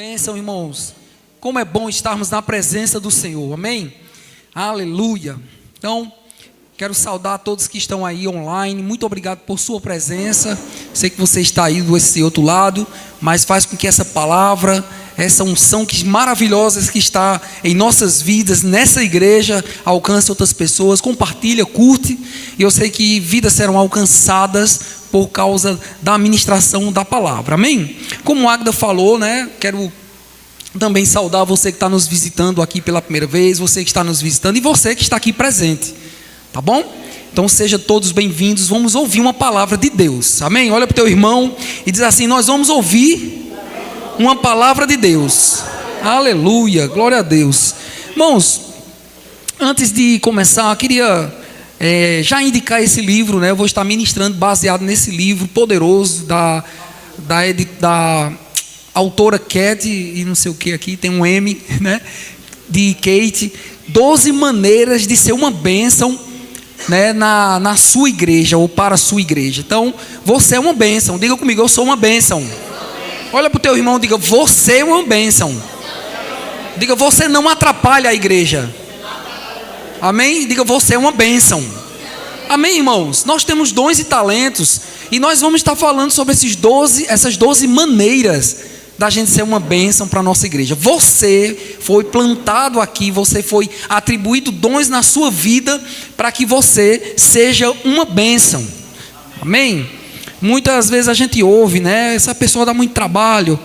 Bênção, irmãos. Como é bom estarmos na presença do Senhor, amém? Aleluia. Então, quero saudar todos que estão aí online. Muito obrigado por sua presença. Sei que você está aí desse outro lado, mas faz com que essa palavra, essa unção maravilhosa que está em nossas vidas, nessa igreja, alcance outras pessoas. Compartilha, curte. E eu sei que vidas serão alcançadas por causa da ministração da palavra, amém? Como a Agda falou, né? Quero também saudar você que está nos visitando aqui pela primeira vez, você que está nos visitando e você que está aqui presente, tá bom? Então sejam todos bem-vindos. Vamos ouvir uma palavra de Deus, amém? Olha para o teu irmão e diz assim: nós vamos ouvir uma palavra de Deus. Aleluia, glória a Deus. Irmãos, antes de começar, eu queria já indicar esse livro, né? Eu vou estar ministrando baseado nesse livro poderoso da autora Kate, e não sei o que aqui, tem um M, né? De Kate, 12 maneiras de ser uma bênção, né? Na sua igreja ou para a sua igreja. Então, você é uma bênção. Diga comigo, eu sou uma bênção. Olha para o teu irmão e diga, você é uma bênção. Diga, você não atrapalha a igreja. Amém? Diga, você é uma bênção. Amém, irmãos? Nós temos dons e talentos, e nós vamos estar falando sobre essas 12 maneiras da gente ser uma bênção para a nossa igreja. Você foi plantado aqui, você foi atribuído dons na sua vida para que você seja uma bênção. Amém? Muitas vezes a gente ouve, né? Essa pessoa dá muito trabalho.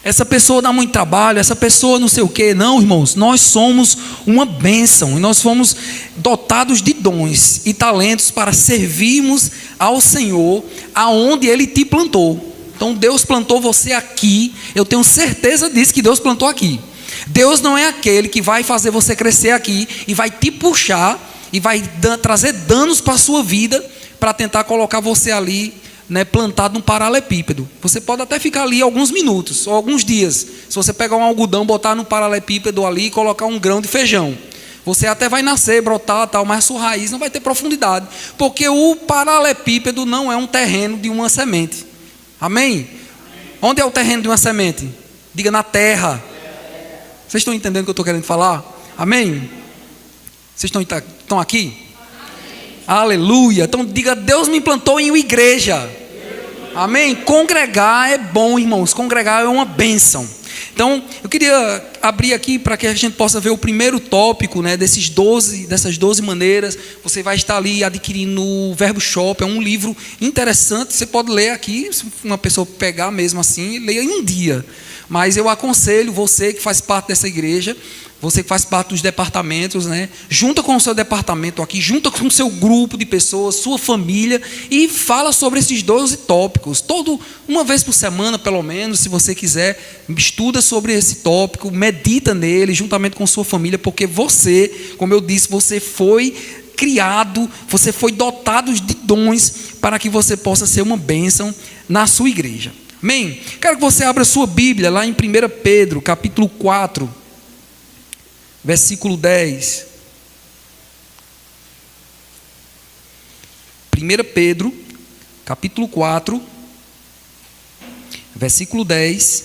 Essa pessoa dá muito trabalho, essa pessoa não sei o quê. Não, irmãos, nós somos uma bênção. E nós fomos dotados de dons e talentos para servirmos ao Senhor aonde Ele te plantou. Então Deus plantou você aqui. Eu tenho certeza disso, que Deus plantou aqui. Deus não é aquele que vai fazer você crescer aqui e vai te puxar e vai trazer danos para a sua vida para tentar colocar você ali, né, plantado num paralelepípedo. Você pode até ficar ali alguns minutos ou alguns dias. Se você pegar um algodão, botar no paralelepípedo ali e colocar um grão de feijão, você até vai nascer, brotar, tal, mas a sua raiz não vai ter profundidade, porque o paralelepípedo não é um terreno de uma semente. Amém? Onde é o terreno de uma semente? Diga, na terra. Vocês estão entendendo o que eu estou querendo falar? Amém? Vocês estão aqui? Aleluia. Então diga, Deus me plantou em uma igreja. Amém? Congregar é bom, irmãos. Congregar é uma bênção. Então eu queria abrir aqui para que a gente possa ver o primeiro tópico, né, dessas 12 maneiras. Você vai estar ali adquirindo o Verbo Shop. É um livro interessante. Você pode ler aqui, se uma pessoa pegar mesmo assim, leia em um dia. Mas eu aconselho você que faz parte dessa igreja, você que faz parte dos departamentos, né? Junta com o seu departamento aqui, junta com o seu grupo de pessoas, sua família, e fala sobre esses 12 tópicos. Uma vez por semana, pelo menos, se você quiser, estuda sobre esse tópico, medita nele, juntamente com sua família, porque você, como eu disse, você foi criado, você foi dotado de dons para que você possa ser uma bênção na sua igreja. Amém? Quero que você abra sua Bíblia lá em 1 Pedro, capítulo 4. Versículo 10. 1 Pedro, capítulo 4, versículo 10.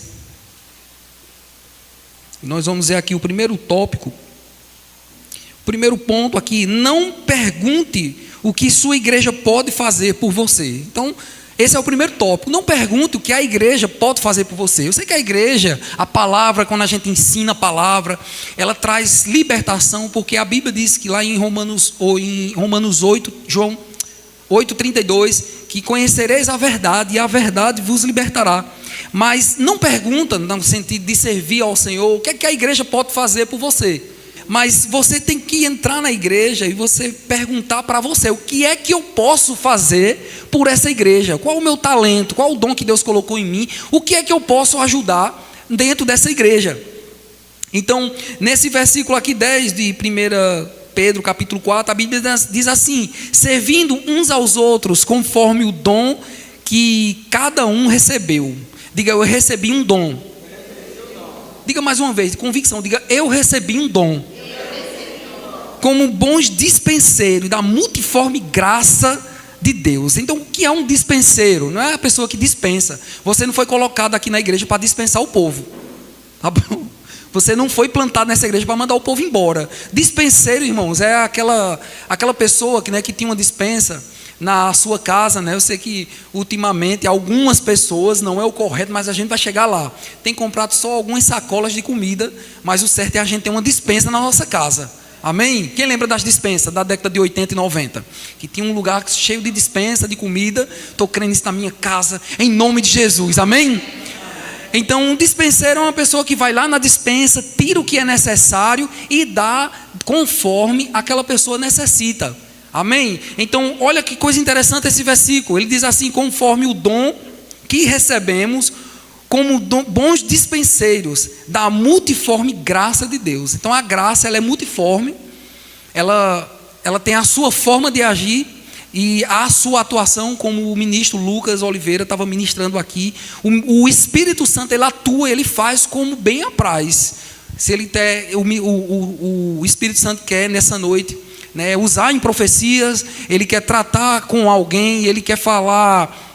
E nós vamos ver aqui o primeiro tópico. O primeiro ponto aqui: não pergunte o que sua igreja pode fazer por você. Então, esse é o primeiro tópico. Não pergunte o que a igreja pode fazer por você. Eu sei que a igreja, a palavra, quando a gente ensina a palavra, ela traz libertação, porque a Bíblia diz que lá em Romanos 8, João 8:32, que conhecereis a verdade e a verdade vos libertará. Mas não pergunta no sentido de servir ao Senhor, o que é que a igreja pode fazer por você. Mas você tem que entrar na igreja e você perguntar para você: o que é que eu posso fazer por essa igreja? Qual o meu talento? Qual o dom que Deus colocou em mim? O que é que eu posso ajudar dentro dessa igreja? Então, nesse versículo aqui 10 de 1 Pedro capítulo 4, a Bíblia diz assim: servindo uns aos outros conforme o dom que cada um recebeu. Diga, eu recebi um dom. Diga mais uma vez, convicção, diga, eu recebi um dom. Como bons dispenseiros da multiforme graça de Deus. Então, o que é um dispenseiro? Não é a pessoa que dispensa. Você não foi colocado aqui na igreja para dispensar o povo, tá bom? Você não foi plantado nessa igreja para mandar o povo embora. Dispenseiro, irmãos, é aquela pessoa que tinha uma dispensa na sua casa, né? Eu sei que ultimamente algumas pessoas, não é o correto, mas a gente vai chegar lá, tem comprado só algumas sacolas de comida, mas o certo é a gente ter uma dispensa na nossa casa. Amém? Quem lembra das dispensas da década de 80 e 90? Que tinha um lugar cheio de dispensa, de comida. Estou crendo isso na minha casa, em nome de Jesus. Amém? Então, um dispenseiro é uma pessoa que vai lá na dispensa, tira o que é necessário e dá conforme aquela pessoa necessita. Amém? Então, olha que coisa interessante esse versículo. Ele diz assim: conforme o dom que recebemos, como bons dispenseiros da multiforme graça de Deus. Então a graça, ela é multiforme, ela tem a sua forma de agir e a sua atuação, como o ministro Lucas Oliveira estava ministrando aqui. O Espírito Santo, ele atua, ele faz como bem apraz. Se ele o Espírito Santo quer nessa noite, né, usar em profecias, ele quer tratar com alguém, ele quer falar,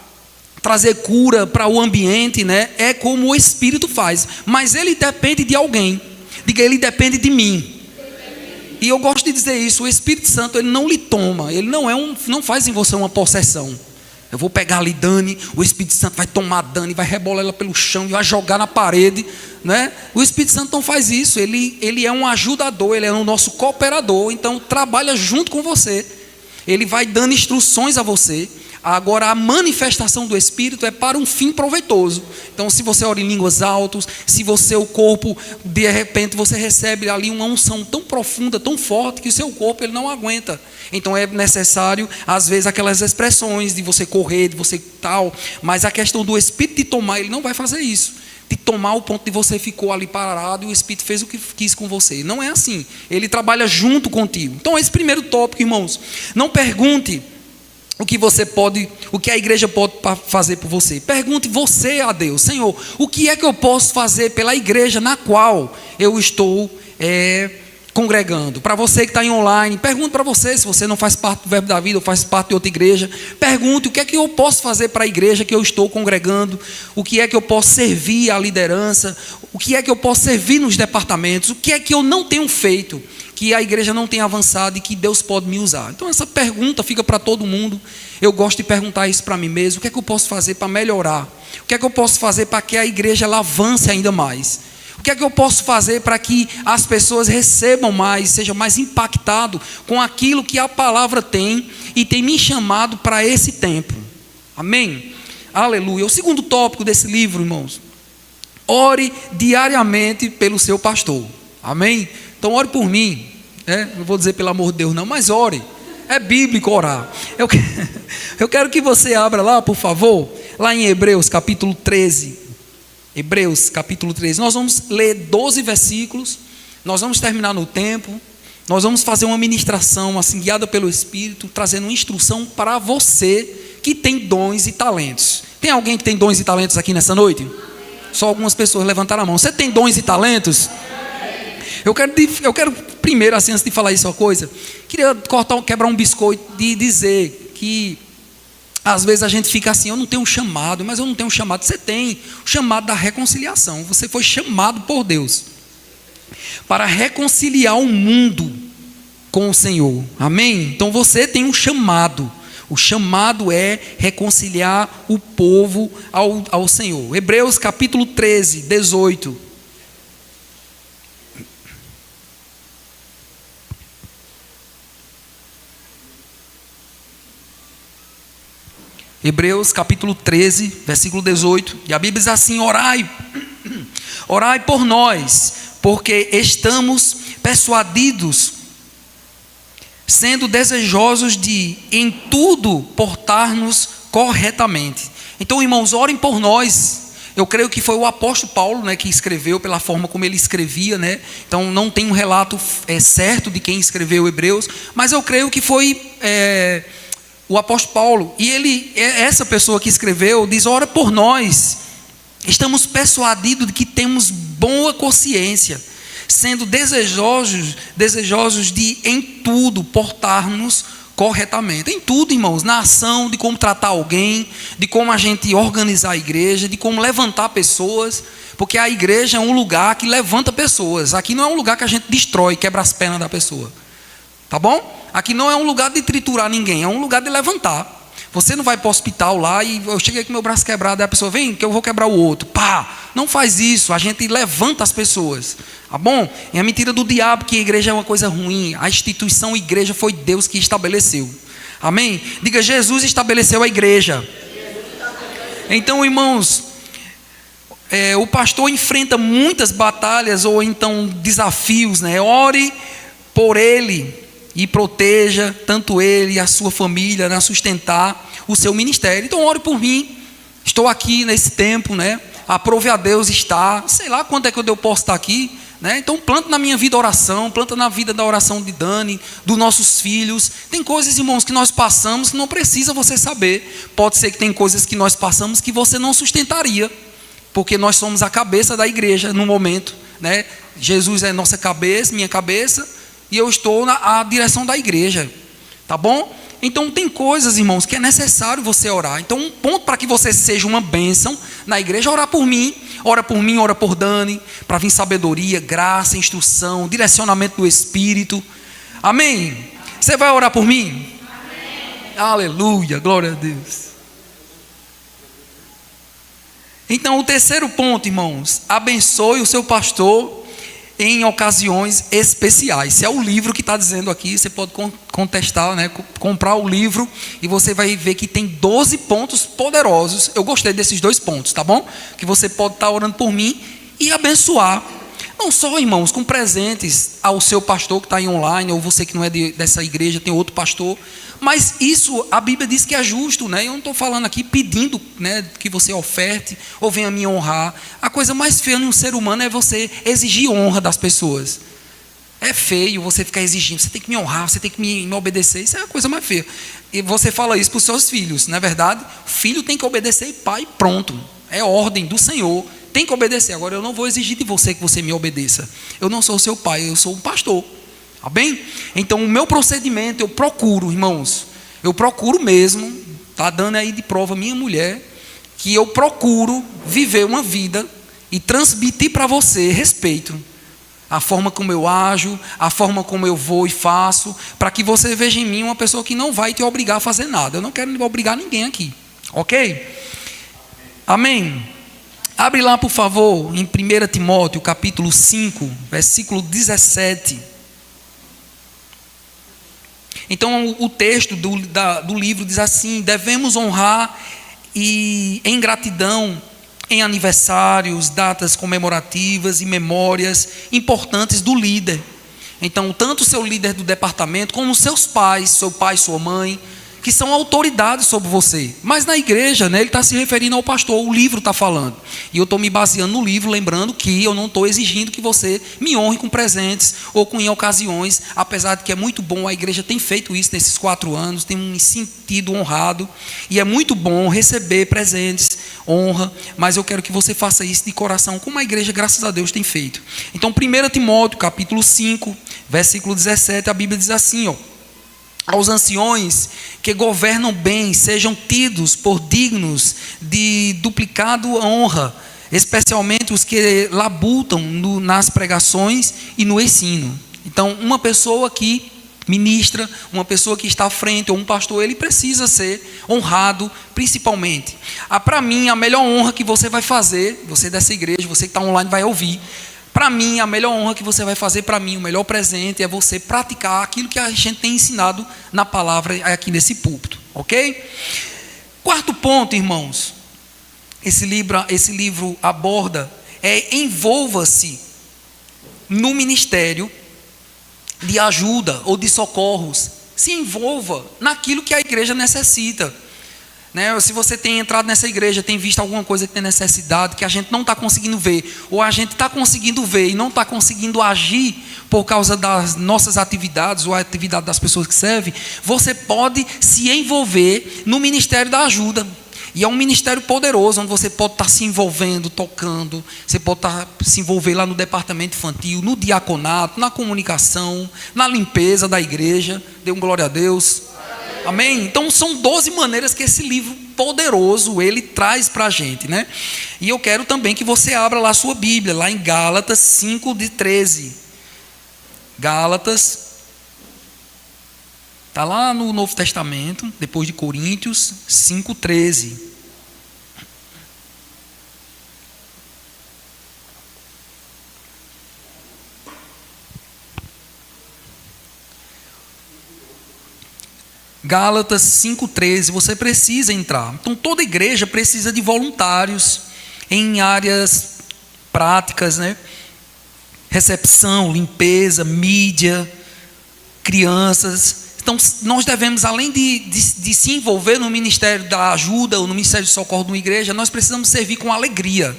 trazer cura para o ambiente, né? É como o Espírito faz, mas ele depende de alguém. Diga, ele depende de mim. E eu gosto de dizer isso: o Espírito Santo, ele não lhe toma, ele não faz em você uma possessão. Eu vou pegar ali Dani, o Espírito Santo vai tomar Dani, vai rebolar ela pelo chão e vai jogar na parede, né? O Espírito Santo não faz isso. Ele é um ajudador, ele é o nosso cooperador. Então trabalha junto com você, ele vai dando instruções a você. Agora, a manifestação do Espírito é para um fim proveitoso. Então, se você ora em línguas altas, se o corpo, de repente, você recebe ali uma unção tão profunda, tão forte, que o seu corpo ele não aguenta. Então, é necessário, às vezes, aquelas expressões de você correr, de você tal. Mas a questão do Espírito de tomar, ele não vai fazer isso. De tomar o ponto de você ficou ali parado e o Espírito fez o que quis com você. Não é assim. Ele trabalha junto contigo. Então, esse primeiro tópico, irmãos, não pergunte o que a igreja pode fazer por você. Pergunte você a Deus: Senhor, o que é que eu posso fazer pela igreja na qual eu estou congregando? Para você que está em online, pergunte para você, se você não faz parte do Verbo da Vida ou faz parte de outra igreja, pergunte: o que é que eu posso fazer para a igreja que eu estou congregando? O que é que eu posso servir à liderança? O que é que eu posso servir nos departamentos? O que é que eu não tenho feito, que a igreja não tem avançado e que Deus pode me usar? Então essa pergunta fica para todo mundo. Eu gosto de perguntar isso para mim mesmo: o que é que eu posso fazer para melhorar? O que é que eu posso fazer para que a igreja ela avance ainda mais? O que é que eu posso fazer para que as pessoas recebam mais, sejam mais impactados com aquilo que a palavra tem e tem me chamado para esse tempo? Amém? Aleluia. O segundo tópico desse livro, irmãos: ore diariamente pelo seu pastor. Amém? Então ore por mim, não vou dizer pelo amor de Deus não, mas ore. É bíblico orar. Eu quero que você abra lá, por favor, lá em Hebreus capítulo 13. Hebreus capítulo 13. Nós vamos ler 12 versículos. Nós vamos terminar no tempo. Nós vamos fazer uma ministração assim, guiada pelo Espírito, trazendo uma instrução para você que tem dons e talentos. Tem alguém que tem dons e talentos aqui nessa noite? Só algumas pessoas levantaram a mão. Você tem dons e talentos? Eu quero primeiro, assim, antes de falar isso, uma coisa, queria quebrar um biscoito de dizer que às vezes a gente fica assim: eu não tenho um chamado. Mas eu não tenho um chamado. Você tem o chamado da reconciliação. Você foi chamado por Deus para reconciliar o mundo com o Senhor. Amém? Então você tem um chamado. O chamado é reconciliar o povo ao Senhor. Hebreus capítulo 13, 18. Hebreus capítulo 13, versículo 18. E a Bíblia diz assim: orai por nós, porque estamos persuadidos, sendo desejosos de em tudo portar-nos corretamente. Então, irmãos, orem por nós. Eu creio que foi o apóstolo Paulo, né, que escreveu, pela forma como ele escrevia, né? Então não tem um relato certo de quem escreveu Hebreus, mas eu creio que foi o apóstolo Paulo. E essa pessoa que escreveu diz: ora por nós, estamos persuadidos de que temos boa consciência, sendo desejosos de em tudo portar-nos corretamente. Em tudo, irmãos, na ação, de como tratar alguém, de como a gente organizar a igreja, de como levantar pessoas, porque a igreja é um lugar que levanta pessoas. Aqui não é um lugar que a gente destrói, quebra as pernas da pessoa. Tá bom? Aqui não é um lugar de triturar ninguém, é um lugar de levantar. Você não vai para o hospital lá e eu cheguei com meu braço quebrado, e a pessoa vem que eu vou quebrar o outro. Pá! Não faz isso, a gente levanta as pessoas. Tá bom? É a mentira do diabo que a igreja é uma coisa ruim. A instituição igreja foi Deus que estabeleceu. Amém? Diga, Jesus estabeleceu a igreja. Então, irmãos, o pastor enfrenta muitas batalhas ou então desafios, né? Ore por ele e proteja tanto ele e a sua família, né, sustentar o seu ministério. Então ore por mim, estou aqui nesse tempo, né? Aprove a Deus estar, sei lá quanto é que eu posso estar aqui, né? Então planta na minha vida oração, planta na vida da oração de Dani, dos nossos filhos. Tem coisas, irmãos, que nós passamos que não precisa você saber. Pode ser que tem coisas que nós passamos que você não sustentaria, porque nós somos a cabeça da igreja no momento, né? Jesus é nossa cabeça, minha cabeça, e eu estou na direção da igreja, tá bom? Então tem coisas, irmãos, que é necessário você orar. Então um ponto para que você seja uma bênção na igreja é orar por mim, ora por Dani, para vir sabedoria, graça, instrução, direcionamento do Espírito. Amém? Você vai orar por mim? Amém. Aleluia, glória a Deus. Então o terceiro ponto, irmãos, abençoe o seu pastor em ocasiões especiais. Se é o livro que está dizendo aqui, você pode contestar, né? Comprar o livro e você vai ver que tem 12 pontos poderosos. Eu gostei desses 2 pontos, tá bom? Que você pode estar orando por mim e abençoar. Não só, irmãos, com presentes ao seu pastor que está aí online, ou você que não é dessa igreja, tem outro pastor. Mas isso, a Bíblia diz que é justo, né? Eu não estou falando aqui pedindo, né, que você oferte ou venha me honrar. A coisa mais feia num ser humano é você exigir honra das pessoas. É feio você ficar exigindo, você tem que me honrar, você tem que me obedecer. Isso é a coisa mais feia. E você fala isso para os seus filhos, não é verdade? O filho tem que obedecer e pai, pronto. É ordem do Senhor. Tem que obedecer. Agora eu não vou exigir de você que você me obedeça. Eu não sou seu pai, eu sou um pastor. Tá bem? Então o meu procedimento, eu procuro, irmãos, eu procuro mesmo, tá dando aí de prova minha mulher, que eu procuro viver uma vida e transmitir para você respeito. A forma como eu ajo, a forma como eu vou e faço, para que você veja em mim uma pessoa que não vai te obrigar a fazer nada. Eu não quero obrigar ninguém aqui. Ok? Amém? Abre lá, por favor, em 1 Timóteo, capítulo 5, versículo 17. Então, o texto do livro diz assim: devemos honrar e em gratidão em aniversários, datas comemorativas e memórias importantes do líder. Então, tanto o seu líder do departamento, como os seus pais, seu pai, sua mãe, que são autoridades sobre você. Mas na igreja, né, ele está se referindo ao pastor, o livro está falando. E eu estou me baseando no livro, lembrando que eu não estou exigindo que você me honre com presentes ou com em ocasiões, apesar de que é muito bom, a igreja tem feito isso nesses 4 anos, tem me sentido honrado, e é muito bom receber presentes, honra, mas eu quero que você faça isso de coração, como a igreja, graças a Deus, tem feito. Então, 1 Timóteo, capítulo 5, versículo 17, a Bíblia diz assim, ó: aos anciões que governam bem, sejam tidos por dignos de duplicado honra, especialmente os que labutam nas pregações e no ensino. Então, uma pessoa que ministra, uma pessoa que está à frente, ou um pastor, ele precisa ser honrado, principalmente. Para mim, a melhor honra que você vai fazer, você dessa igreja, você que está online vai ouvir, para mim, a melhor honra que você vai fazer para mim, o melhor presente é você praticar aquilo que a gente tem ensinado na palavra aqui nesse púlpito, ok? 4º ponto, irmãos, esse livro aborda, envolva-se no ministério de ajuda ou de socorros, se envolva naquilo que a igreja necessita. Né? Se você tem entrado nessa igreja, tem visto alguma coisa que tem necessidade, que a gente não está conseguindo ver, ou a gente está conseguindo ver e não está conseguindo agir por causa das nossas atividades, ou a atividade das pessoas que servem, você pode se envolver no ministério da ajuda. E é um ministério poderoso, onde você pode estar se envolvendo, tocando, você pode estar se envolver lá no departamento infantil, no diaconato, na comunicação, na limpeza da igreja. Dê um glória a Deus. Amém? Então são 12 maneiras que esse livro poderoso, ele traz para a gente, né? E eu quero também que você abra lá a sua Bíblia, lá em Gálatas 5:13. Gálatas, está lá no Novo Testamento, depois de Coríntios, 5:13. Gálatas 5:13, você precisa entrar. Então toda igreja precisa de voluntários em áreas práticas, né? Recepção, limpeza, mídia, crianças. Então nós devemos, além de se envolver no ministério da ajuda ou no ministério de socorro de uma igreja, nós precisamos servir com alegria.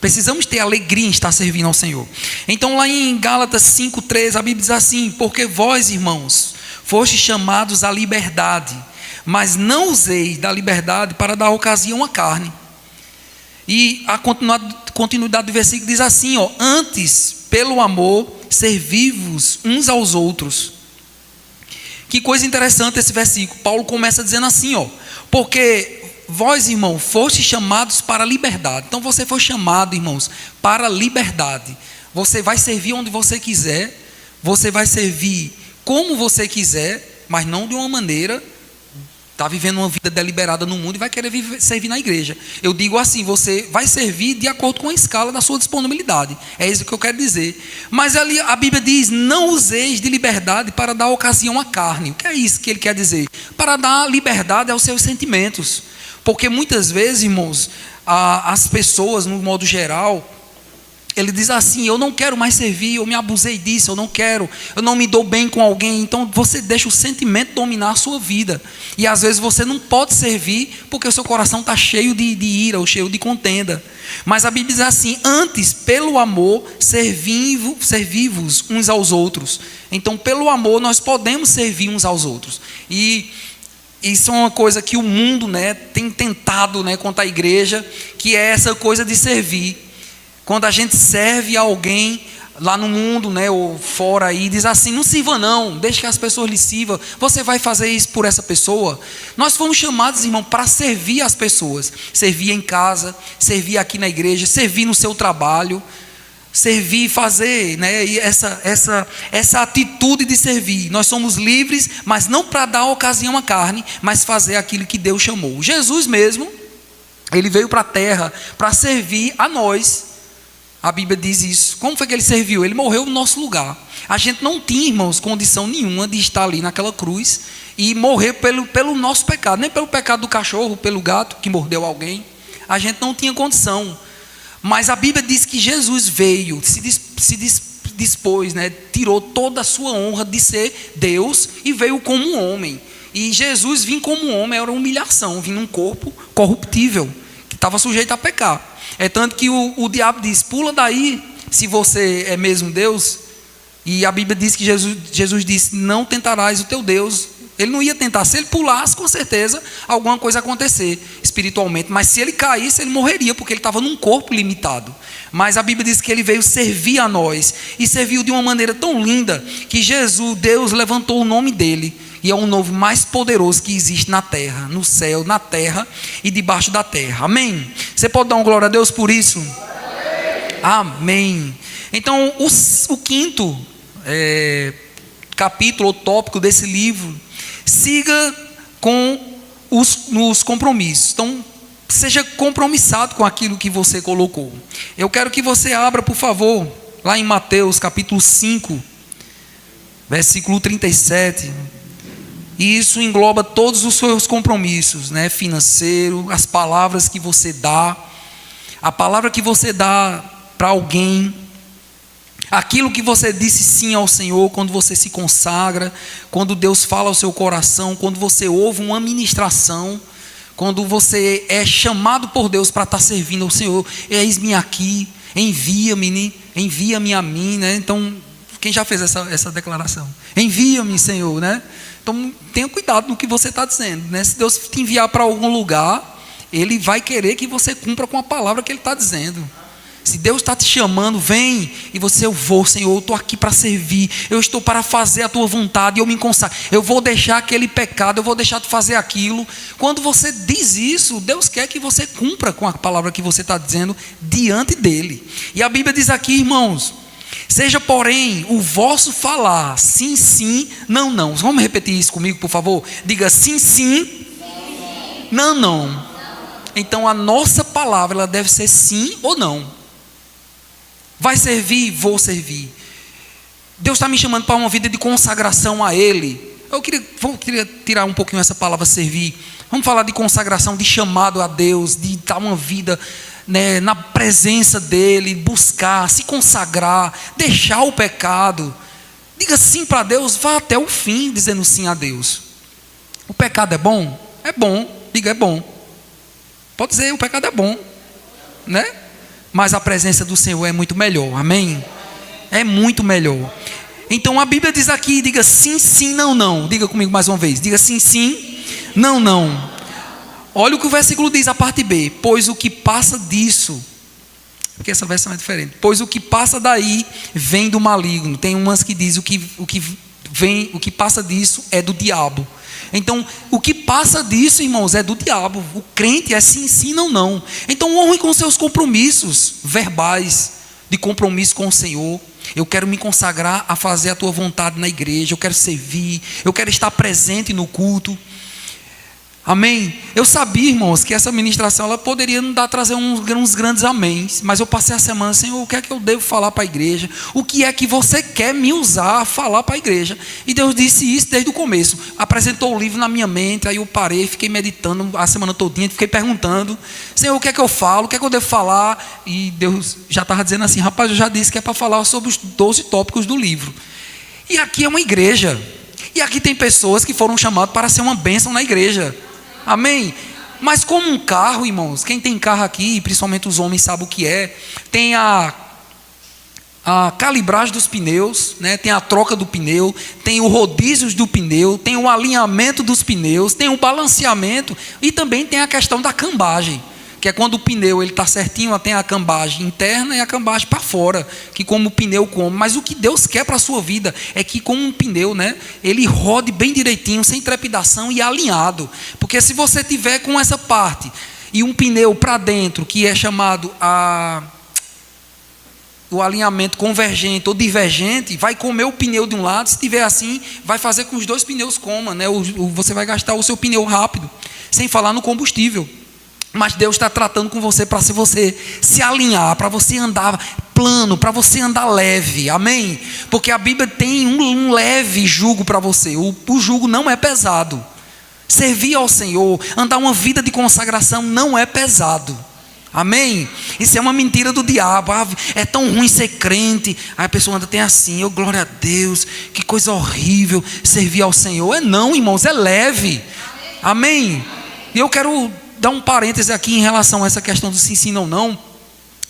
Precisamos ter alegria em estar servindo ao Senhor. Então lá em Gálatas 5:13, a Bíblia diz assim: porque vós, irmãos, fostes chamados à liberdade, mas não useis da liberdade para dar ocasião à carne. E a continuidade do versículo diz assim, ó: antes, pelo amor, servi-vos uns aos outros. Que coisa interessante esse versículo. Paulo começa dizendo assim, ó: porque vós, irmão, fostes chamados para a liberdade. Então você foi chamado, irmãos, para a liberdade. Você vai servir onde você quiser, você vai servir como você quiser, mas não de uma maneira, está vivendo uma vida deliberada no mundo e vai querer servir na igreja. Eu digo assim, você vai servir de acordo com a escala da sua disponibilidade. É isso que eu quero dizer. Mas ali a Bíblia diz: não useis de liberdade para dar ocasião à carne. O que é isso que ele quer dizer? Para dar liberdade aos seus sentimentos. Porque muitas vezes, irmãos, as pessoas, no modo geral, ele diz assim: eu não quero mais servir, eu me abusei disso, eu não me dou bem com alguém. Então você deixa o sentimento dominar a sua vida. E às vezes você não pode servir porque o seu coração está cheio de ira ou cheio de contenda. Mas a Bíblia diz assim: antes, pelo amor, servi-vos uns aos outros. Então pelo amor nós podemos servir uns aos outros. E isso é uma coisa que o mundo, né, tem tentado, né, contra a igreja, que é essa coisa de servir. Quando a gente serve a alguém lá no mundo, né, ou fora aí, diz assim: não sirva não, deixe que as pessoas lhe sirvam, você vai fazer isso por essa pessoa. Nós fomos chamados, irmão, para servir as pessoas. Servir em casa, servir aqui na igreja, servir no seu trabalho, servir, fazer, né, e essa atitude de servir. Nós somos livres, mas não para dar ocasião à carne, mas fazer aquilo que Deus chamou. Jesus mesmo, ele veio para a terra para servir a nós. A Bíblia diz isso. Como foi que ele serviu? Ele morreu no nosso lugar. A gente não tinha, irmãos, condição nenhuma de estar ali naquela cruz e morrer pelo nosso pecado, nem pelo pecado do cachorro, pelo gato que mordeu alguém. A gente não tinha condição. Mas a Bíblia diz que Jesus veio, se dispôs, né, tirou toda a sua honra de ser Deus e veio como um homem. E Jesus vir como um homem era uma humilhação, vir num corpo corruptível, que estava sujeito a pecar. É tanto que o diabo diz: pula daí, se você é mesmo Deus. E a Bíblia diz que Jesus disse: não tentarás o teu Deus. Ele não ia tentar. Se ele pulasse, com certeza alguma coisa ia acontecer espiritualmente. Mas se ele caísse, ele morreria, porque ele estava num corpo limitado. Mas a Bíblia diz que ele veio servir a nós. E serviu de uma maneira tão linda que Jesus, Deus, levantou o nome dele. E é um nome mais poderoso que existe na terra, no céu, na terra e debaixo da terra. Amém? Você pode dar uma glória a Deus por isso? Amém. Então, o quinto capítulo ou tópico desse livro: siga com os compromissos. Então, seja compromissado com aquilo que você colocou. Eu quero que você abra, por favor, lá em Mateus capítulo 5, versículo 37. E isso engloba todos os seus compromissos, né? Financeiro, as palavras que você dá, a palavra que você dá para alguém, aquilo que você disse sim ao Senhor quando você se consagra, quando Deus fala ao seu coração, quando você ouve uma ministração, quando você é chamado por Deus para estar servindo ao Senhor. Eis-me aqui, envia-me a mim, né? Então, quem já fez essa declaração? Envia-me, Senhor, né? Então, tenha cuidado no que você está dizendo, né? Se Deus te enviar para algum lugar, Ele vai querer que você cumpra com a palavra que Ele está dizendo. Se Deus está te chamando, vem. E você, eu vou, Senhor, eu estou aqui para servir. Eu estou para fazer a tua vontade. Eu me consagro. Eu vou deixar aquele pecado. Eu vou deixar de fazer aquilo. Quando você diz isso, Deus quer que você cumpra com a palavra que você está dizendo diante dele. E a Bíblia diz aqui, irmãos: seja, porém, o vosso falar sim, sim, não, não. Vamos repetir isso comigo, por favor? Diga sim, sim, não, não. Então a nossa palavra, ela deve ser sim ou não. Vai servir? Vou servir. Deus está me chamando para uma vida de consagração a Ele. Eu queria tirar um pouquinho essa palavra servir. Vamos falar de consagração, de chamado a Deus, de dar uma vida, né, na presença dEle, buscar, se consagrar, deixar o pecado. Diga sim para Deus, vá até o fim dizendo sim a Deus. O pecado é bom? É bom. Diga, é bom. Pode dizer, o pecado é bom, né? Mas a presença do Senhor é muito melhor, amém? É muito melhor. Então a Bíblia diz aqui, diga sim, sim, não, não. Diga comigo mais uma vez, diga sim, sim, não, não. Olha o que o versículo diz, a parte B: pois o que passa disso, porque essa versão é diferente, pois o que passa daí vem do maligno. Tem umas que diz o que passa disso é do diabo. Então, o que passa disso, irmãos, é do diabo. O crente é sim, sim, não, não. Então, honre com seus compromissos verbais, de compromisso com o Senhor. Eu quero me consagrar a fazer a tua vontade na igreja. Eu quero servir. Eu quero estar presente no culto. Amém? Eu sabia, irmãos, que essa ministração ela poderia trazer uns grandes améns. Mas eu passei a semana, Senhor, o que é que eu devo falar para a igreja? O que é que você quer me usar a falar para a igreja? E Deus disse isso desde o começo. Apresentou o livro na minha mente. Aí eu parei, fiquei meditando a semana todinha. Fiquei perguntando, Senhor, o que é que eu falo? O que é que eu devo falar? E Deus já estava dizendo assim: rapaz, eu já disse que é para falar sobre os 12 tópicos do livro. E aqui é uma igreja. E aqui tem pessoas que foram chamadas para ser uma bênção na igreja. Amém? Mas como um carro, irmãos, quem tem carro aqui, principalmente os homens, sabe o que é. Tem a calibragem dos pneus, né? Tem a troca do pneu, tem o rodízio do pneu, tem o alinhamento dos pneus, tem o balanceamento e também tem a questão da cambagem, que é quando o pneu está certinho, tem a cambagem interna e a cambagem para fora, que como o pneu come. Mas o que Deus quer para a sua vida é que como um pneu, né, ele rode bem direitinho, sem trepidação e alinhado. Porque se você tiver com essa parte e um pneu para dentro, que é chamado o alinhamento convergente ou divergente, vai comer o pneu de um lado. Se tiver assim, vai fazer com que os dois pneus comam, né? Você vai gastar o seu pneu rápido, sem falar no combustível. Mas Deus está tratando com você para você se alinhar, para você andar plano, para você andar leve, amém? Porque a Bíblia tem um leve jugo para você. O jugo não é pesado. Servir ao Senhor, andar uma vida de consagração não é pesado, amém? Isso é uma mentira do diabo. É tão ruim ser crente. Aí a pessoa anda tem assim: oh, glória a Deus, que coisa horrível servir ao Senhor. Não, irmãos, é leve, amém? E eu quero dar um parêntese aqui em relação a essa questão do sim, sim, não, não.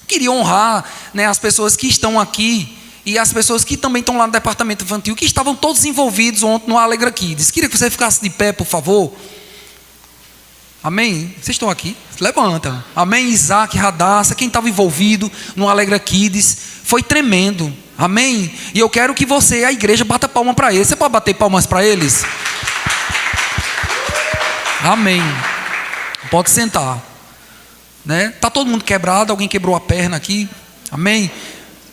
Queria honrar, né, as pessoas que estão aqui e as pessoas que também estão lá no departamento infantil, que estavam todos envolvidos ontem no Alegra Kids. Queria que você ficasse de pé, por favor. Amém? Vocês estão aqui? Levanta. Amém? Isaac, Radassa, quem estava envolvido no Alegra Kids, foi tremendo. Amém? E eu quero que você, a igreja, bata palma para eles. Você pode bater palmas para eles? Amém. Pode sentar, né? Tá todo mundo quebrado, alguém quebrou a perna aqui, amém?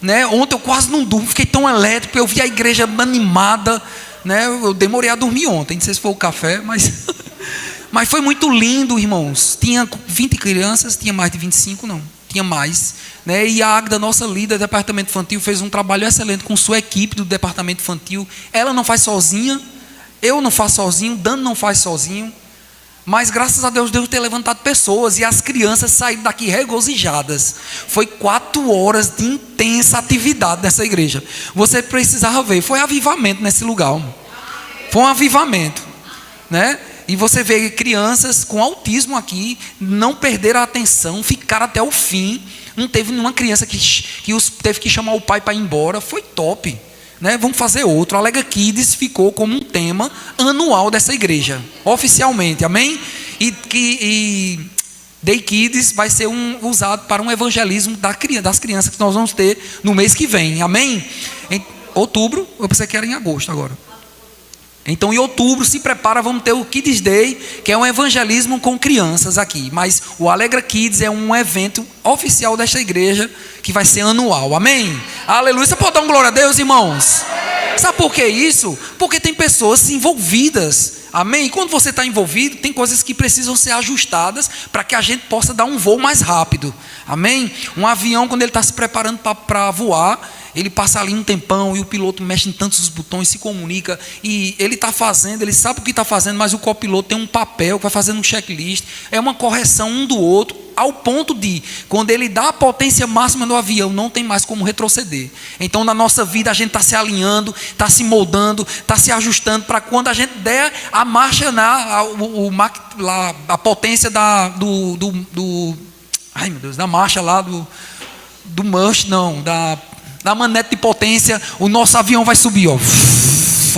Né? Ontem eu quase não durmo, fiquei tão elétrico, eu vi a igreja animada, né? Eu demorei a dormir ontem, não sei se foi o café, mas mas foi muito lindo, irmãos. Tinha 20 crianças, tinha mais de 25, não, tinha mais, né? E a Águida, nossa líder do departamento infantil, fez um trabalho excelente com sua equipe do departamento infantil. Ela não faz sozinha, eu não faço sozinho, Dano não faz sozinho. Mas graças a Deus, Deus tem levantado pessoas e as crianças saíram daqui regozijadas. Foi 4 horas de intensa atividade nessa igreja. Você precisava ver, foi avivamento nesse lugar. Foi um avivamento, né? E você vê crianças com autismo aqui, não perderam a atenção, ficaram até o fim. Não teve nenhuma criança que teve que chamar o pai para ir embora. Foi top, né? Vamos fazer outro. A Alegra Kids ficou como um tema anual dessa igreja, oficialmente, amém? E Day Kids vai ser usado para um evangelismo das crianças que nós vamos ter no mês que vem, amém? Em outubro, eu pensei que era em agosto agora. Então em outubro, se prepara, vamos ter o Kids Day, que é um evangelismo com crianças aqui. Mas o Alegra Kids é um evento oficial desta igreja, que vai ser anual, amém? Aleluia, você pode dar um glória a Deus, irmãos? Sabe por que isso? Porque tem pessoas envolvidas, amém? E quando você está envolvido, tem coisas que precisam ser ajustadas para que a gente possa dar um voo mais rápido, amém? Um avião, quando ele está se preparando para voar, ele passa ali um tempão e o piloto mexe em tantos botões, se comunica, e ele está fazendo, ele sabe o que está fazendo, mas o copiloto tem um papel que vai fazendo um checklist, é uma correção um do outro, ao ponto de, quando ele dá a potência máxima do avião, não tem mais como retroceder. Então na nossa vida a gente está se alinhando, está se moldando, está se ajustando, para quando a gente der a marcha, a potência ai meu Deus, da marcha lá do Mush, não, da manete de potência, o nosso avião vai subir, ó.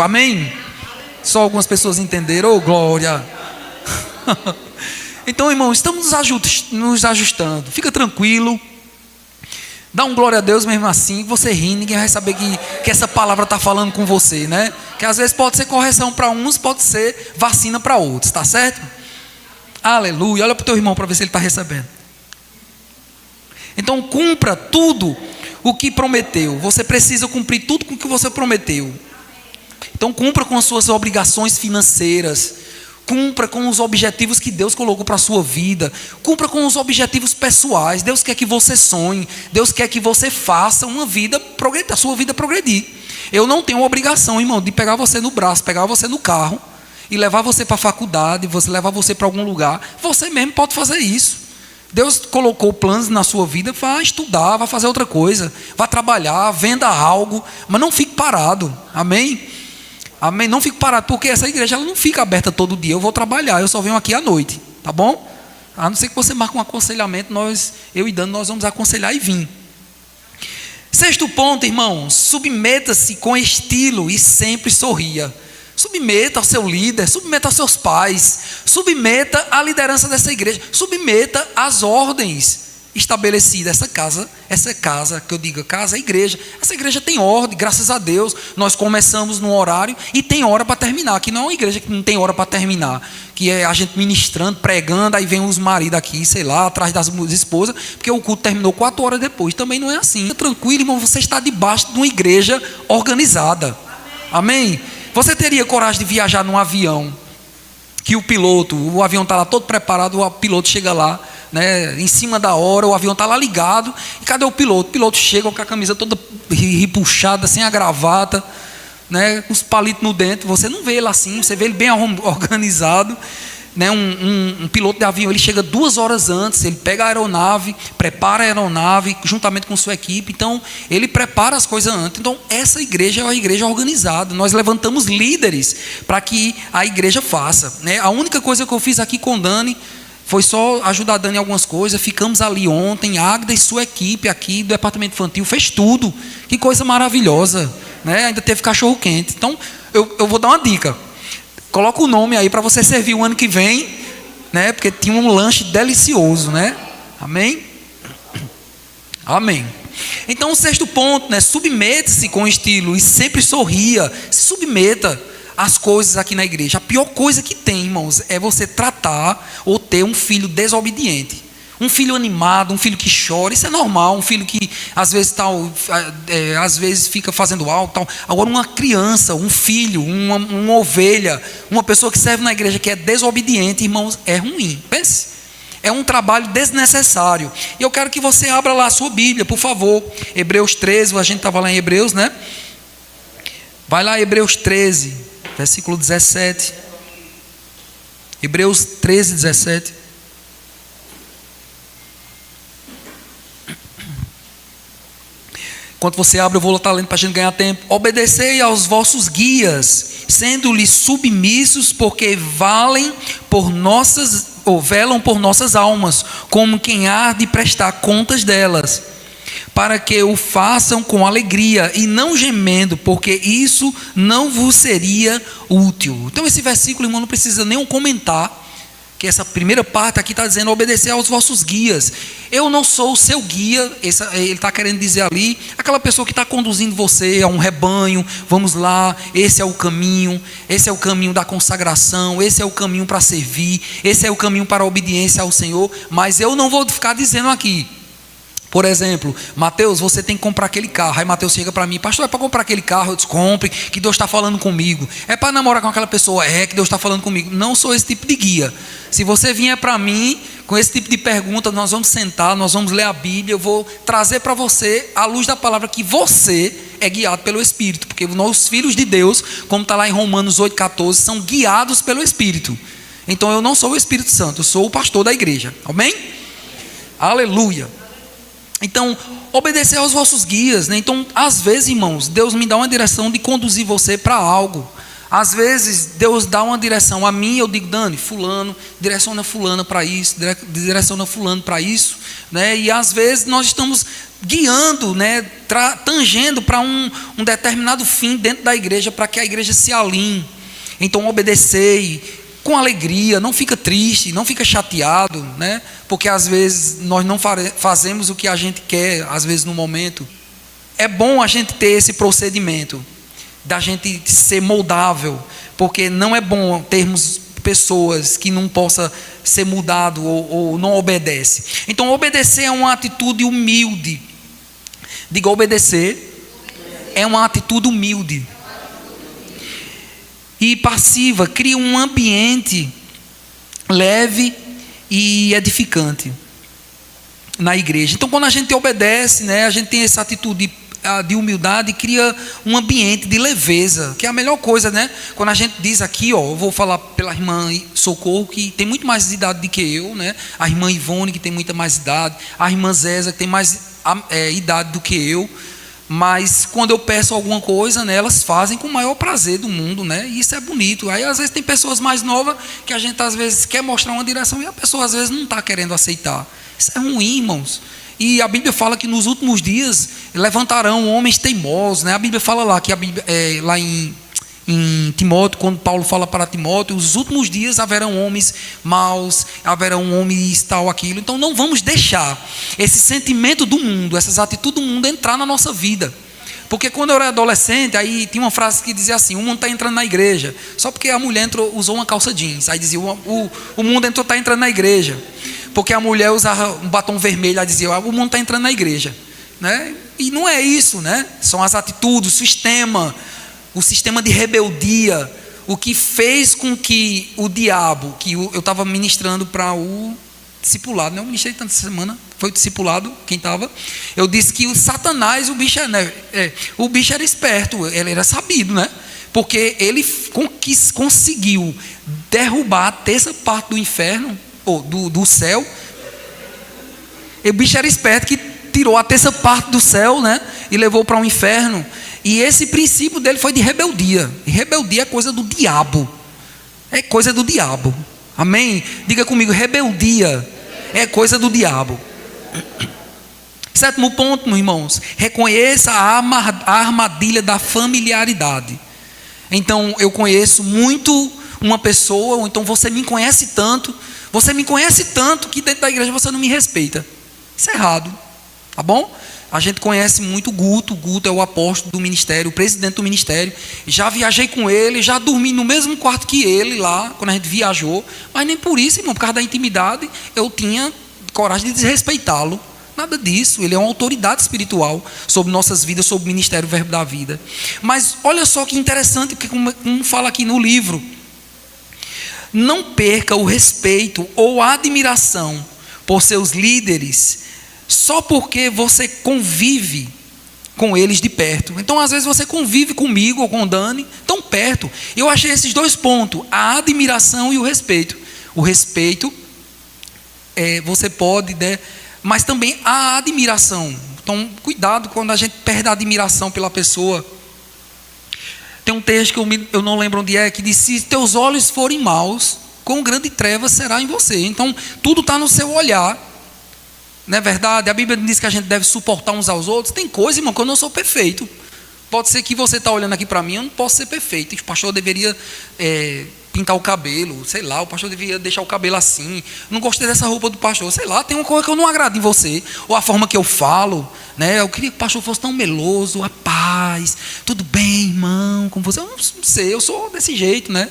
Amém? Só algumas pessoas entenderam, oh glória. Então, irmão, estamos nos ajustando, fica tranquilo, dá um glória a Deus mesmo assim, você ri, ninguém vai saber que essa palavra está falando com você, né? Que às vezes pode ser correção para uns, pode ser vacina para outros, tá certo? Aleluia, olha para o teu irmão para ver se ele está recebendo. Então cumpra tudo o que prometeu, você precisa cumprir tudo com o que você prometeu. Então cumpra com as suas obrigações financeiras, cumpra com os objetivos que Deus colocou para a sua vida, cumpra com os objetivos pessoais. Deus quer que você sonhe, Deus quer que você faça uma vida progredir, a sua vida progredir. Eu não tenho obrigação, irmão, de pegar você no braço, pegar você no carro e levar você para a faculdade, levar você para algum lugar. Você mesmo pode fazer isso. Deus colocou planos na sua vida, vá estudar, vá fazer outra coisa, vá trabalhar, venda algo, mas não fique parado, amém? Amém? Não fique parado, porque essa igreja ela não fica aberta todo dia. Eu vou trabalhar, eu só venho aqui à noite, tá bom? A não ser que você marque um aconselhamento, eu e Dani, nós vamos aconselhar e vir. Sexto ponto, irmãos, submeta-se com estilo e sempre sorria. Submeta ao seu líder, submeta aos seus pais, submeta à liderança dessa igreja, submeta às ordens estabelecidas. Essa casa, que eu digo casa, é igreja. Essa igreja tem ordem, graças a Deus. Nós começamos no horário e tem hora para terminar. Aqui não é uma igreja que não tem hora para terminar, que é a gente ministrando, pregando, aí vem os maridos aqui, sei lá, atrás das esposas, porque o culto terminou 4 horas depois. Também não é assim. Tranquilo, irmão, você está debaixo de uma igreja organizada. Amém? Você teria coragem de viajar num avião que o avião está lá todo preparado, o piloto chega lá, né, em cima da hora, o avião está lá ligado, e cadê o piloto? O piloto chega com a camisa toda repuxada, sem a gravata, né, com os palitos no dente. Você não vê ele assim, você vê ele bem organizado, né, um piloto de avião, ele chega 2 horas antes, ele pega a aeronave, prepara a aeronave juntamente com sua equipe. Então ele prepara as coisas antes. Então essa igreja é uma igreja organizada. Nós levantamos líderes para que a igreja faça, né? A única coisa que eu fiz aqui com Dani foi só ajudar a Dani em algumas coisas. Ficamos ali ontem, Agda e sua equipe aqui do departamento infantil fez tudo. Que coisa maravilhosa, né? Ainda teve cachorro quente. Então eu vou dar uma dica. Coloca o nome aí para você servir o ano que vem, né? Porque tinha um lanche delicioso, né? Amém? Amém. Então o sexto ponto, né? Submeta-se com estilo e sempre sorria. Se submeta às coisas aqui na igreja. A pior coisa que tem, irmãos, é você tratar ou ter um filho desobediente. Um filho animado, um filho que chora, isso é normal. Um filho que às vezes fica fazendo algo, tal. Agora uma criança, um filho, uma ovelha, uma pessoa que serve na igreja que é desobediente, irmãos, é ruim. Pense, é um trabalho desnecessário. E eu quero que você abra lá a sua Bíblia, por favor. Hebreus 13, a gente estava lá em Hebreus, né? Vai lá, Hebreus 13, versículo 17. Hebreus 13, 17. Enquanto você abre, eu vou estar lendo para a gente ganhar tempo. Obedecei aos vossos guias, sendo-lhes submissos, porque velam por nossas almas, como quem há de prestar contas delas, para que o façam com alegria e não gemendo, porque isso não vos seria útil. Então esse versículo, irmão, não precisa nem comentar. Que essa primeira parte aqui está dizendo obedecer aos vossos guias. Eu não sou o seu guia, ele está querendo dizer ali, aquela pessoa que está conduzindo você a um rebanho, vamos lá, esse é o caminho da consagração, esse é o caminho para servir, esse é o caminho para a obediência ao Senhor, mas eu não vou ficar dizendo aqui. Por exemplo, Mateus, você tem que comprar aquele carro. Aí Mateus chega para mim, pastor, é para comprar aquele carro? Eu disse, compre, que Deus está falando comigo. É para namorar com aquela pessoa? É, que Deus está falando comigo. Não sou esse tipo de guia. Se você vier para mim com esse tipo de pergunta, nós vamos sentar, nós vamos ler a Bíblia, eu vou trazer para você, à luz da palavra, que você é guiado pelo Espírito. Porque nós, filhos de Deus, como está lá em Romanos 8,14, são guiados pelo Espírito. Então eu não sou o Espírito Santo, eu sou o pastor da igreja. Amém? Aleluia. Então, obedecer aos vossos guias, né? Então, às vezes, irmãos, Deus me dá uma direção de conduzir você para algo. Às vezes, Deus dá uma direção a mim, eu digo, Dani, fulano, direciona fulano para isso, direciona fulano para isso, né? E às vezes nós estamos guiando, né? Tangendo para um determinado fim dentro da igreja, para que a igreja se alinhe. Então, obedecer com alegria, não fica triste, não fica chateado, né? Porque às vezes nós não fazemos o que a gente quer, às vezes no momento. É bom a gente ter esse procedimento, da gente ser moldável, porque não é bom termos pessoas que não possa ser mudado ou não obedece. Então obedecer é uma atitude humilde. Diga, obedecer é uma atitude humilde e passiva, cria um ambiente leve e edificante na igreja. Então, quando a gente obedece, né, a gente tem essa atitude de humildade, cria um ambiente de leveza, que é a melhor coisa, né? Quando a gente diz aqui, ó, eu vou falar pela irmã Socorro, que tem muito mais idade do que eu, né? A irmã Ivone, que tem muita mais idade, a irmã Zéza, que tem mais idade do que eu. Mas quando eu peço alguma coisa, né, elas fazem com o maior prazer do mundo, né? E isso é bonito. Aí às vezes tem pessoas mais novas que a gente às vezes quer mostrar uma direção e a pessoa às vezes não está querendo aceitar. Isso é ruim, irmãos. E a Bíblia fala que nos últimos dias levantarão homens teimosos, né? A Bíblia fala lá que lá em Timóteo, quando Paulo fala para Timóteo, os últimos dias haverão homens maus, haverão homens tal, aquilo. Então não vamos deixar esse sentimento do mundo, essas atitudes do mundo entrar na nossa vida. Porque quando eu era adolescente, aí tinha uma frase que dizia assim, o mundo está entrando na igreja, só porque a mulher usou uma calça jeans. Aí dizia, o mundo está entrando na igreja, porque a mulher usava um batom vermelho, aí dizia, o mundo está entrando na igreja, né? E não é isso, né? São as atitudes, o sistema de rebeldia, o que fez com que o diabo, que eu estava ministrando para o discipulado, não ministrei tanta semana, foi o discipulado quem estava, eu disse que o Satanás, o bicho era esperto, ele era sabido, né? Porque ele conseguiu derrubar a terça parte do inferno, ou do céu. E o bicho era esperto que tirou a terça parte do céu, né? E levou para o inferno. E esse princípio dele foi de rebeldia. E rebeldia é coisa do diabo. É coisa do diabo. Amém? Diga comigo, rebeldia é coisa do diabo. Sétimo ponto, meus irmãos. Reconheça a armadilha da familiaridade. Então, eu conheço muito uma pessoa, ou então você me conhece tanto que dentro da igreja você não me respeita. Isso é errado. Tá bom? A gente conhece muito o Guto é o apóstolo do ministério, o presidente do ministério. Já viajei com ele, já dormi no mesmo quarto que ele lá, quando a gente viajou. Mas nem por isso, irmão, por causa da intimidade, eu tinha coragem de desrespeitá-lo. Nada disso, ele é uma autoridade espiritual sobre nossas vidas, sobre o ministério Verbo da Vida. Mas olha só que interessante, que como fala aqui no livro. Não perca o respeito ou a admiração por seus líderes, só porque você convive com eles de perto. Então, às vezes, você convive comigo ou com o Dani tão perto. Eu achei esses dois pontos, a admiração e o respeito. O respeito, você pode, né, mas também a admiração. Então, cuidado quando a gente perde a admiração pela pessoa. Tem um texto que eu não lembro onde é, que diz, se teus olhos forem maus, quão grande treva será em você. Então, tudo está no seu olhar. Não é verdade? A Bíblia diz que a gente deve suportar uns aos outros. Tem coisa, irmão, que eu não sou perfeito. Pode ser que você está olhando aqui para mim, eu não posso ser perfeito. O pastor deveria pintar o cabelo, sei lá, o pastor devia deixar o cabelo assim, não gostei dessa roupa do pastor, sei lá, tem uma coisa que eu não agrado em você, ou a forma que eu falo, né? Eu queria que o pastor fosse tão meloso, a paz, tudo bem, irmão, com você, eu não sei, eu sou desse jeito, né?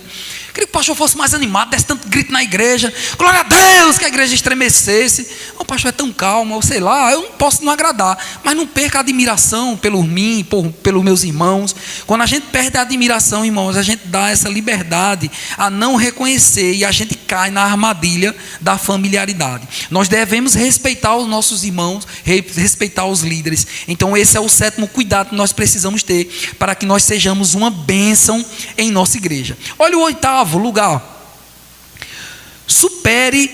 Eu queria que o pastor fosse mais animado, desse tanto grito na igreja, glória a Deus, que a igreja estremecesse. O pastor é tão calmo, ou sei lá, eu não posso não agradar, mas não perca a admiração por mim, pelos meus irmãos. Quando a gente perde a admiração, irmãos, a gente dá essa liberdade a não reconhecer e a gente cai na armadilha da familiaridade. Nós devemos respeitar os nossos irmãos, respeitar os líderes. Então esse é o 7º cuidado que nós precisamos ter para que nós sejamos uma bênção em nossa igreja. Olha o 8º lugar. Supere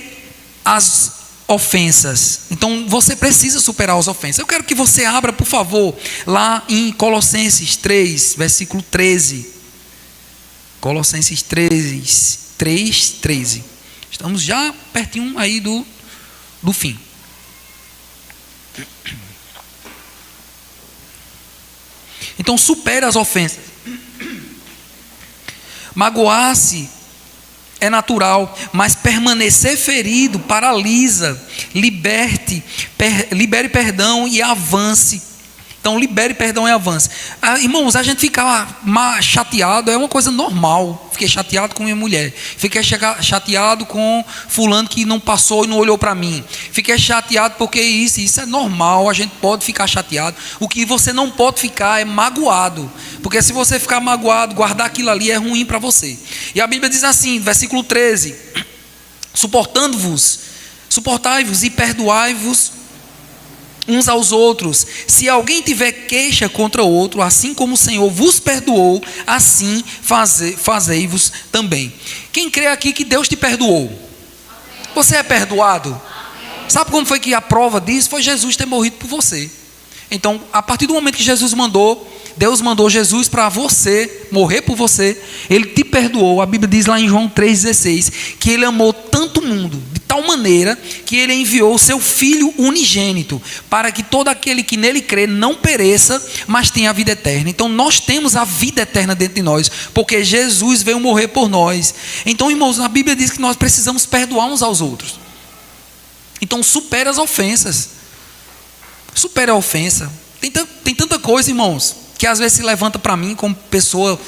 as ofensas. Então você precisa superar as ofensas. Eu quero que você abra, por favor, lá em Colossenses 3, versículo 13. Colossenses 3:13. Estamos já pertinho aí do fim. Então supere as ofensas. Magoar-se é natural, mas permanecer ferido paralisa. Libere perdão e avance. Então libere perdão e avance. Irmãos, a gente ficar chateado é uma coisa normal. Fiquei chateado com minha mulher, fiquei chateado com fulano que não passou e não olhou para mim, fiquei chateado porque isso é normal, a gente pode ficar chateado. O que você não pode ficar é magoado, porque se você ficar magoado, guardar aquilo ali é ruim para você. E a Bíblia diz assim, versículo 13: suportai-vos e perdoai-vos uns aos outros, se alguém tiver queixa contra outro, assim como o Senhor vos perdoou, assim fazei-vos também. Quem crê aqui que Deus te perdoou? Você é perdoado? Sabe como foi que a prova disso? Foi Jesus ter morrido por você. Então, a partir do momento que Deus mandou Jesus para você, morrer por você, Ele te perdoou. A Bíblia diz lá em João 3,16, que Ele amou tanto o mundo, de tal maneira, que Ele enviou o seu Filho unigênito, para que todo aquele que nele crê não pereça, mas tenha a vida eterna. Então nós temos a vida eterna dentro de nós, porque Jesus veio morrer por nós. Então, irmãos, a Bíblia diz que nós precisamos perdoar uns aos outros. Então supere as ofensas. Supere a ofensa. Tem tanta coisa, irmãos, que às vezes se levanta para mim como pessoa,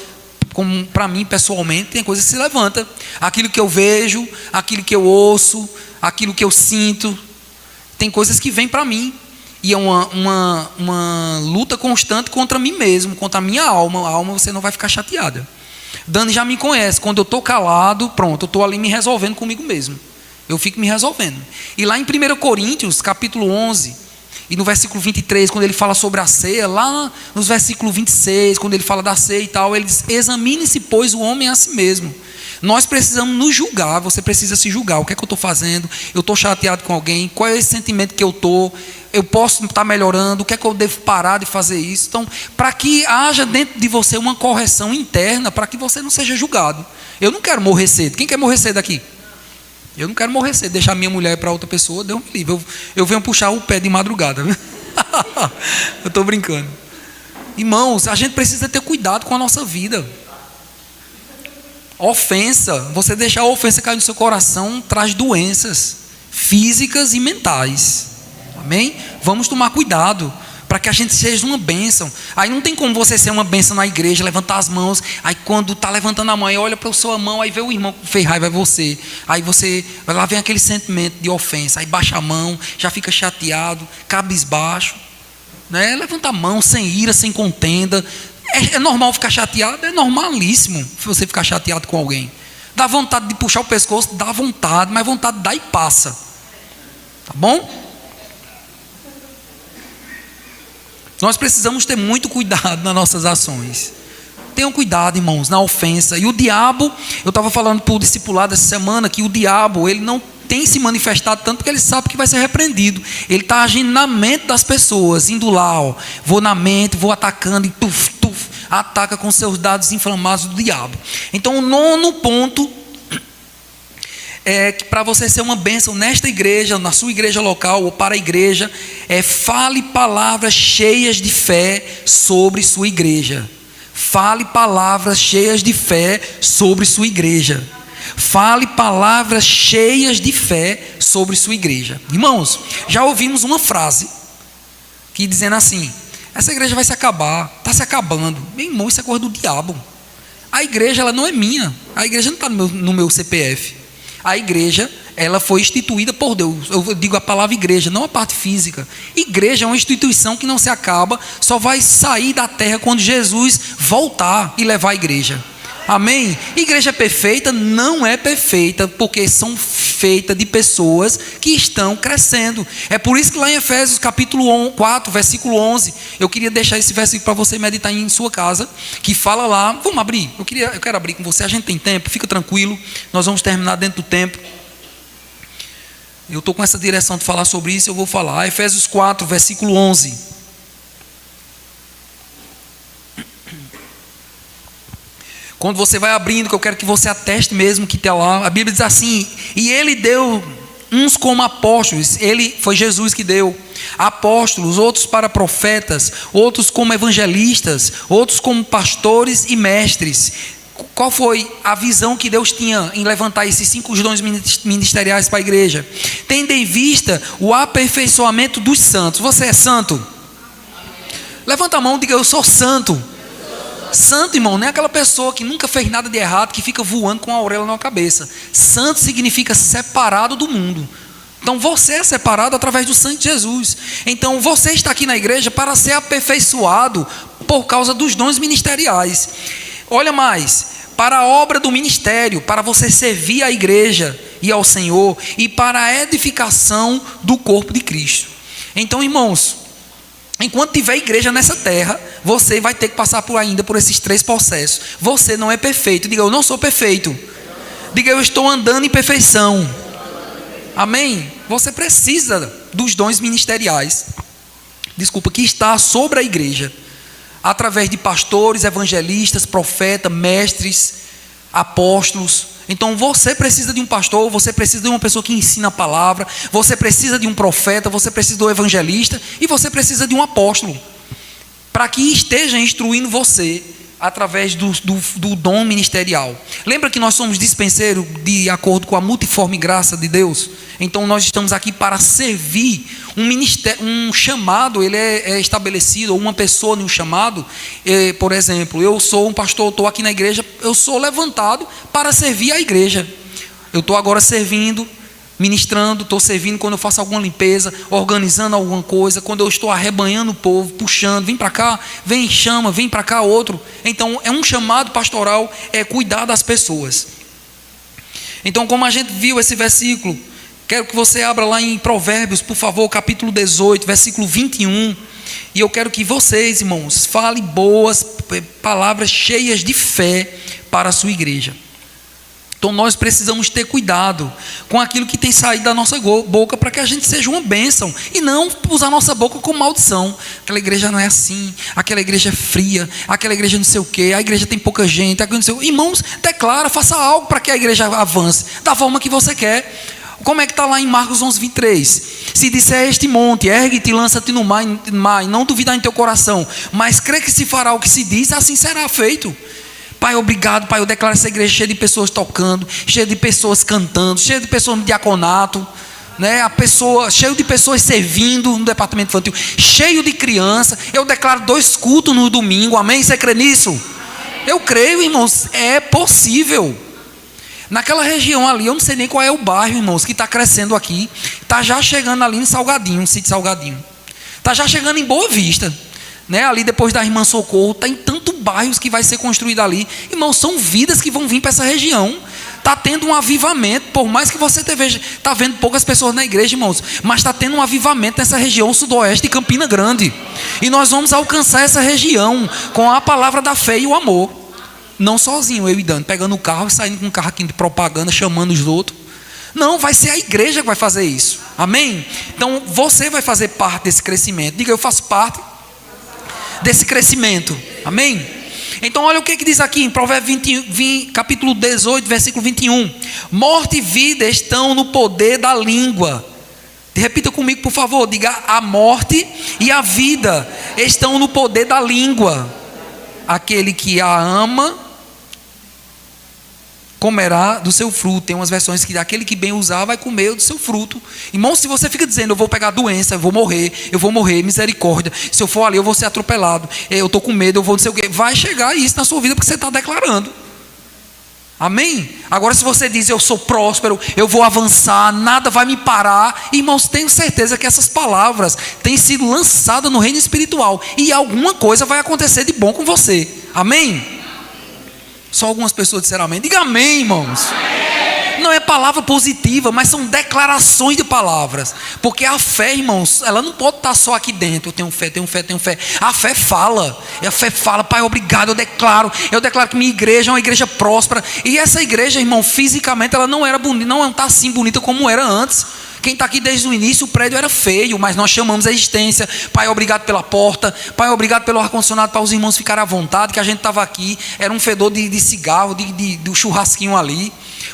como para mim pessoalmente, tem coisa que se levanta. Aquilo que eu vejo, aquilo que eu ouço, aquilo que eu sinto, tem coisas que vêm para mim. E é uma luta constante contra mim mesmo, contra a minha alma. A alma você não vai ficar chateada. Dani já me conhece, quando eu estou calado, pronto, eu estou ali me resolvendo comigo mesmo. Eu fico me resolvendo. E lá em 1 Coríntios, capítulo 11, e no versículo 23, quando ele fala sobre a ceia, lá nos versículos 26, quando ele fala da ceia e tal, ele diz: examine-se, pois, o homem a si mesmo. Nós precisamos nos julgar, você precisa se julgar. O que é que eu estou fazendo? Eu estou chateado com alguém? Qual é esse sentimento que eu estou? Eu posso estar melhorando? O que é que eu devo parar de fazer isso? Então, para que haja dentro de você uma correção interna, para que você não seja julgado. Eu não quero morrer cedo. Quem quer morrer cedo aqui? Eu não quero morrer cedo, deixar minha mulher para outra pessoa, Deus me livre. Eu venho puxar o pé de madrugada. Eu estou brincando. Irmãos, a gente precisa ter cuidado com a nossa vida. Ofensa, você deixar a ofensa cair no seu coração, traz doenças físicas e mentais. Amém? Vamos tomar cuidado, para que a gente seja uma bênção. Aí não tem como você ser uma bênção na igreja, levantar as mãos, aí quando está levantando a mão, olha para a sua mão, aí vê o irmão que fez raiva, é você. Aí lá vem aquele sentimento de ofensa, aí baixa a mão, já fica chateado, cabisbaixo, né? Levanta a mão, sem ira, sem contenda. É normal ficar chateado? É normalíssimo você ficar chateado com alguém. Dá vontade de puxar o pescoço? Dá vontade, mas vontade dá e passa. Tá bom? Nós precisamos ter muito cuidado nas nossas ações. Tenham cuidado, irmãos, na ofensa. E o diabo, eu estava falando para o discipulado essa semana, que o diabo, ele não tem se manifestado tanto, porque ele sabe que vai ser repreendido. Ele está agindo na mente das pessoas, indo lá, vou na mente, vou atacando, e ataca com seus dados inflamados do diabo. Então o 9º ponto é que para você ser uma bênção nesta igreja, na sua igreja local ou para a igreja, fale palavras cheias de fé sobre sua igreja. Fale palavras cheias de fé sobre sua igreja. fale palavras cheias de fé sobre sua igreja. Irmãos, já ouvimos uma frase que dizendo assim: essa igreja vai se acabar, está se acabando. Meu irmão, isso é coisa do diabo. A igreja, ela não é minha. A igreja não está no meu CPF. A igreja, ela foi instituída por Deus. Eu digo a palavra igreja, não a parte física. Igreja é uma instituição que não se acaba, só vai sair da terra quando Jesus voltar e levar a igreja. Amém? Igreja perfeita não é perfeita, porque são feitas de pessoas que estão crescendo. É por isso que lá em Efésios capítulo 4, versículo 11, eu queria deixar esse versículo para você meditar em sua casa, que fala lá, vamos abrir, eu quero abrir com você, a gente tem tempo, fica tranquilo, nós vamos terminar dentro do tempo. Eu estou com essa direção de falar sobre isso, eu vou falar. Efésios 4, versículo 11. Quando você vai abrindo, que eu quero que você ateste mesmo que está lá, a Bíblia diz assim: e ele deu uns como apóstolos, ele foi Jesus que deu apóstolos, outros para profetas, outros como evangelistas, outros como pastores e mestres. Qual foi a visão que Deus tinha em levantar esses 5 dons ministeriais para a igreja? Tendo em vista o aperfeiçoamento dos santos. Você é santo? Levanta a mão e diga: eu sou santo. Santo, irmão, não é aquela pessoa que nunca fez nada de errado, que fica voando com a auréola na cabeça. Santo significa separado do mundo. Então você é separado através do sangue de Jesus. Então você está aqui na igreja para ser aperfeiçoado por causa dos dons ministeriais. Olha mais, para a obra do ministério, para você servir a igreja e ao Senhor, e para a edificação do corpo de Cristo. Então, irmãos, enquanto tiver igreja nessa terra, você vai ter que passar ainda por esses 3 processos. Você não é perfeito. Diga: eu não sou perfeito. Diga: eu estou andando em perfeição. Amém? Você precisa dos dons ministeriais, que está sobre a igreja, através de pastores, evangelistas, profetas, mestres, apóstolos. Então você precisa de um pastor, você precisa de uma pessoa que ensina a palavra, você precisa de um profeta, você precisa do evangelista, e você precisa de um apóstolo, para que esteja instruindo você através do dom ministerial. Lembra que nós somos dispenseiros de acordo com a multiforme graça de Deus? Então nós estamos aqui para servir. Um chamado, ele é estabelecido, ou uma pessoa no chamado. Por exemplo, eu sou um pastor, estou aqui na igreja, eu sou levantado para servir a igreja. Eu estou agora servindo, ministrando, estou servindo quando eu faço alguma limpeza, organizando alguma coisa, quando eu estou arrebanhando o povo, puxando, vem para cá, vem, chama, vem para cá outro. Então é um chamado pastoral, é cuidar das pessoas. Então, como a gente viu esse versículo, quero que você abra lá em Provérbios, por favor, capítulo 18, versículo 21. E eu quero que vocês, irmãos, falem boas palavras cheias de fé para a sua igreja. Então nós precisamos ter cuidado com aquilo que tem saído da nossa boca, para que a gente seja uma bênção, e não usar a nossa boca como maldição. Aquela igreja não é assim, aquela igreja é fria, aquela igreja não sei o que, a igreja tem pouca gente, não sei o que. Irmãos, declara, faça algo para que a igreja avance da forma que você quer. Como é que está lá em Marcos 11, 23? Se disser este monte, ergue-te e lança-te no mar, e não duvidar em teu coração, mas crê que se fará o que se diz, assim será feito. Pai, obrigado, Pai, eu declaro essa igreja cheia de pessoas tocando, cheia de pessoas cantando, cheia de pessoas no diaconato, né? Cheio de pessoas servindo no departamento infantil, cheio de criança. Eu declaro 2 cultos no domingo, amém? Você crê nisso? Amém. Eu creio, irmãos, é possível. Naquela região ali, eu não sei nem qual é o bairro, irmãos, que está crescendo aqui, está já chegando ali em Salgadinho, no sítio Salgadinho, está já chegando em Boa Vista, né? Ali depois da Irmã Socorro, está em tantos bairros que vai ser construído ali. Irmãos, são vidas que vão vir para essa região. Está tendo um avivamento, por mais que você está vendo poucas pessoas na igreja, irmãos, mas está tendo um avivamento nessa região sudoeste de Campina Grande, e nós vamos alcançar essa região com a palavra da fé e o amor. Não sozinho, eu e Dani, pegando o carro e saindo com um carro aqui de propaganda, chamando os outros. Não, vai ser a igreja que vai fazer isso, amém? Então você vai fazer parte desse crescimento. Diga: eu faço parte desse crescimento, amém? Então olha o que diz aqui em Provérbios capítulo 18, versículo 21. Morte e vida estão no poder da língua. Repita comigo, por favor. Diga: a morte e a vida estão no poder da língua. Aquele que a ama comerá do seu fruto. Tem umas versões que aquele que bem usar vai comer do seu fruto. Irmão, se você fica dizendo, eu vou pegar doença, eu vou morrer, misericórdia, se eu for ali eu vou ser atropelado, eu estou com medo, eu vou não sei o quê, vai chegar isso na sua vida porque você está declarando. Amém? Agora se você diz, eu sou próspero, eu vou avançar, nada vai me parar, irmãos, tenho certeza que essas palavras têm sido lançadas no reino espiritual, e alguma coisa vai acontecer de bom com você. Amém? Só algumas pessoas disseram amém. Diga amém, irmãos. Amém. Não é palavra positiva, mas são declarações de palavras. Porque a fé, irmãos, ela não pode estar só aqui dentro. Eu tenho fé, tenho fé, tenho fé. A fé fala. E a fé fala, Pai, obrigado, eu declaro que minha igreja é uma igreja próspera. E essa igreja, irmão, fisicamente ela não era bonita, não está assim bonita como era antes. Quem está aqui desde o início, o prédio era feio, mas nós chamamos a existência. Pai, obrigado pela porta. Pai, obrigado pelo ar-condicionado para os irmãos ficarem à vontade, que a gente estava aqui, era um fedor de cigarro, do churrasquinho ali.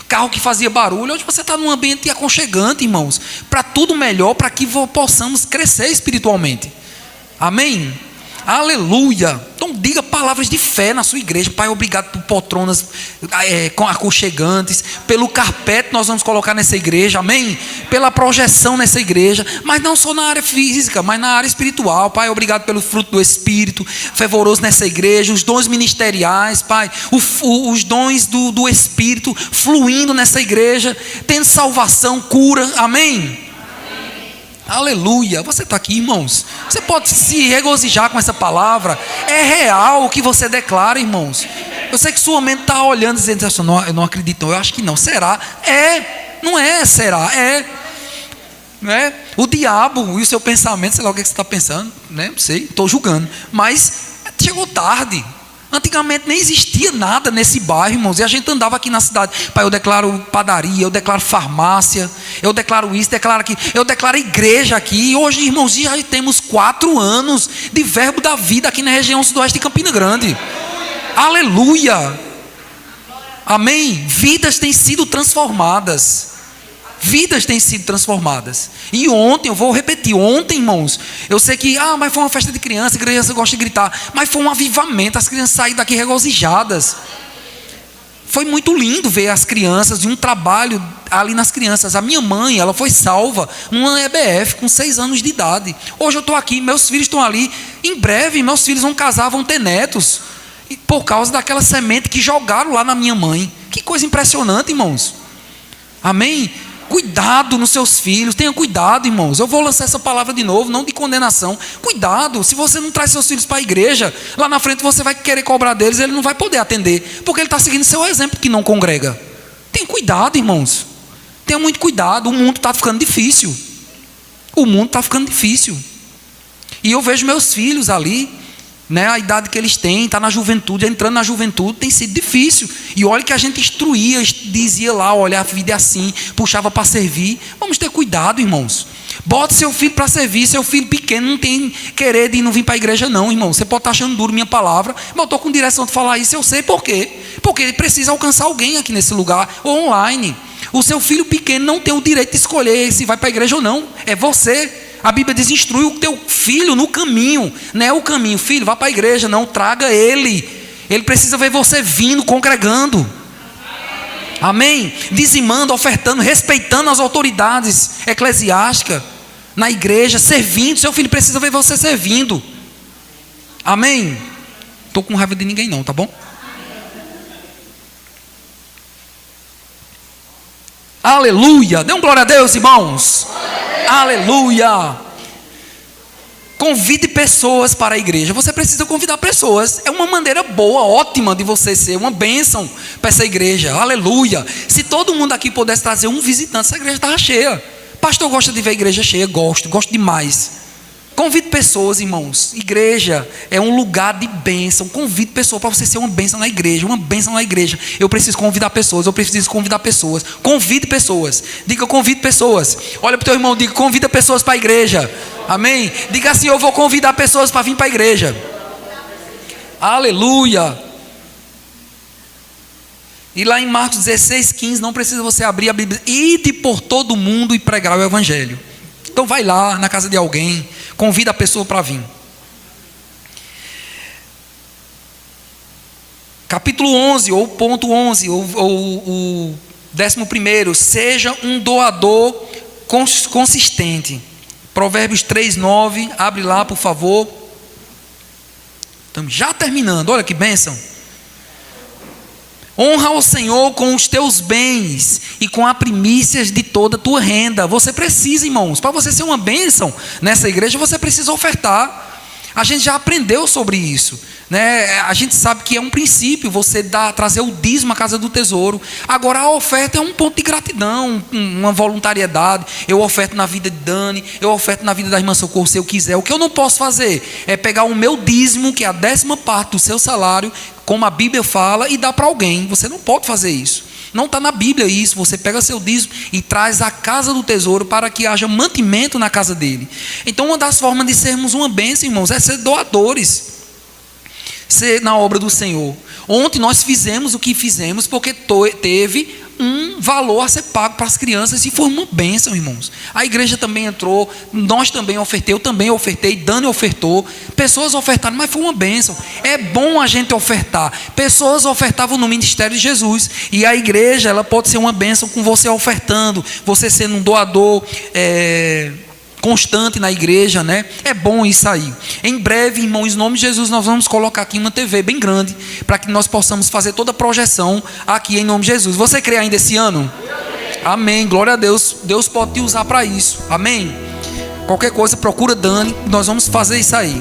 Carro que fazia barulho. Hoje você está num ambiente aconchegante, irmãos, para tudo melhor, para que possamos crescer espiritualmente. Amém? Aleluia. Então diga palavras de fé na sua igreja. Pai, obrigado por poltronas aconchegantes, pelo carpete que nós vamos colocar nessa igreja, amém? Pela projeção nessa igreja, mas não só na área física, mas na área espiritual. Pai, obrigado pelo fruto do Espírito fervoroso nessa igreja, os dons ministeriais, Pai, os dons do Espírito fluindo nessa igreja, tendo salvação, cura, amém? Aleluia. Você está aqui, irmãos, você pode se regozijar com essa palavra. É real o que você declara, irmãos. Eu sei que sua mente está olhando dizendo assim, não, eu não acredito, eu acho que não. Será? Não é, será? Né? O diabo e o seu pensamento, sei lá o que você está pensando, né? Não sei, estou julgando, mas chegou tarde. Antigamente nem existia nada nesse bairro, irmãos, e a gente andava aqui na cidade. Pai, eu declaro padaria, eu declaro farmácia, eu declaro isso, declaro aqui, eu declaro igreja aqui. E hoje, irmãos, já temos 4 anos de Verbo da Vida aqui na região sudoeste de Campina Grande. Aleluia. Amém? Vidas têm sido transformadas. Vidas têm sido transformadas. E ontem, eu vou repetir, ontem, irmãos, eu sei que, mas foi uma festa de criança, a criança gosta de gritar, mas foi um avivamento, as crianças saíram daqui regozijadas. Foi muito lindo ver as crianças, e um trabalho ali nas crianças. A minha mãe, ela foi salva numa EBF com 6 anos de idade. Hoje eu estou aqui, meus filhos estão ali, em breve meus filhos vão casar, vão ter netos, por causa daquela semente que jogaram lá na minha mãe. Que coisa impressionante, irmãos. Amém? Cuidado nos seus filhos, tenha cuidado, irmãos. Eu vou lançar essa palavra de novo, não de condenação. Cuidado, se você não traz seus filhos para a igreja, lá na frente você vai querer cobrar deles, ele não vai poder atender, porque ele está seguindo seu exemplo que não congrega. Tenha cuidado, irmãos. Tenha muito cuidado, o mundo está ficando difícil. O mundo está ficando difícil. E eu vejo meus filhos ali, né, a idade que eles têm, está na juventude, entrando na juventude, tem sido difícil. E olha que a gente instruía, dizia lá, olha, a vida é assim, puxava para servir. Vamos ter cuidado, irmãos. Bota seu filho para servir. Seu filho pequeno não tem querer de não vir para a igreja não, irmão. Você pode estar achando duro minha palavra, mas eu estou com direção de falar isso. Eu sei por quê. Porque ele precisa alcançar alguém aqui nesse lugar, ou online. O seu filho pequeno não tem o direito de escolher se vai para a igreja ou não. É você. A Bíblia diz, instrui o teu filho no caminho. Não é o caminho, filho, vá para a igreja. Não, traga ele. Ele precisa ver você vindo, congregando. Amém? Dizimando, ofertando, respeitando as autoridades eclesiásticas na igreja, servindo. Seu filho precisa ver você servindo. Amém? Estou com raiva de ninguém não, tá bom? Aleluia. Dê um glória a Deus, irmãos. Aleluia. Convide pessoas para a igreja. Você precisa convidar pessoas. É uma maneira boa, ótima de você ser uma bênção para essa igreja. Aleluia. Se todo mundo aqui pudesse trazer um visitante, essa igreja estava cheia. Pastor gosta de ver a igreja cheia? Gosto demais. Convide pessoas, irmãos. Igreja é um lugar de bênção. Convide pessoas para você ser uma bênção na igreja. Uma bênção na igreja. Eu preciso convidar pessoas. Convide pessoas. Diga, eu convido pessoas. Olha para o teu irmão, diga, convida pessoas para a igreja. Amém? Diga assim, eu vou convidar pessoas para vir para a igreja. Aleluia. E lá em Marcos 16:15, não precisa você abrir a Bíblia. Ide por todo mundo e pregar o evangelho. Então vai lá na casa de alguém, convida a pessoa para vir. Capítulo 11, ou ponto 11, ou o 11º, seja um doador consistente. Provérbios 3:9, abre lá, por favor. Estamos já terminando, olha que bênção. Honra ao Senhor com os teus bens e com as primícias de toda a tua renda. Você precisa, irmãos, para você ser uma bênção nessa igreja, você precisa ofertar. A gente já aprendeu sobre isso, né? A gente sabe que é um princípio você trazer o dízimo à casa do tesouro. Agora a oferta é um ponto de gratidão, uma voluntariedade. Eu oferto na vida de Dani, eu oferto na vida da irmã Socorro se eu quiser. O que eu não posso fazer é pegar o meu dízimo, que é a 10ª parte do seu salário, como a Bíblia fala, e dar para alguém. Você não pode fazer isso. Não está na Bíblia isso. Você pega seu dízimo e traz à casa do tesouro para que haja mantimento na casa dele. Então uma das formas de sermos uma bênção, irmãos, é ser doadores, ser na obra do Senhor. Ontem nós fizemos o que fizemos porque teve um valor a ser pago para as crianças e foi uma bênção, irmãos. A igreja também entrou, nós também ofertei, eu também ofertei, Dani ofertou, pessoas ofertaram, mas foi uma bênção. É bom a gente ofertar. Pessoas ofertavam no ministério de Jesus, e a igreja, ela pode ser uma bênção com você ofertando, você sendo um doador constante na igreja, né? É bom isso aí. Em breve, irmãos, em nome de Jesus, nós vamos colocar aqui uma TV bem grande, para que nós possamos fazer toda a projeção aqui em nome de Jesus. Você crê ainda esse ano? Amém, glória a Deus. Deus pode te usar para isso, amém? Qualquer coisa, procura Dani, nós vamos fazer isso aí.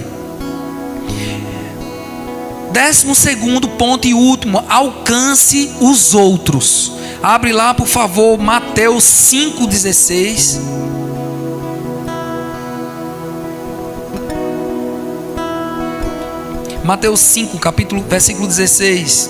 12º ponto e último, alcance os outros. Abre lá, por favor, Mateus 5,16. Mateus 5, versículo 16.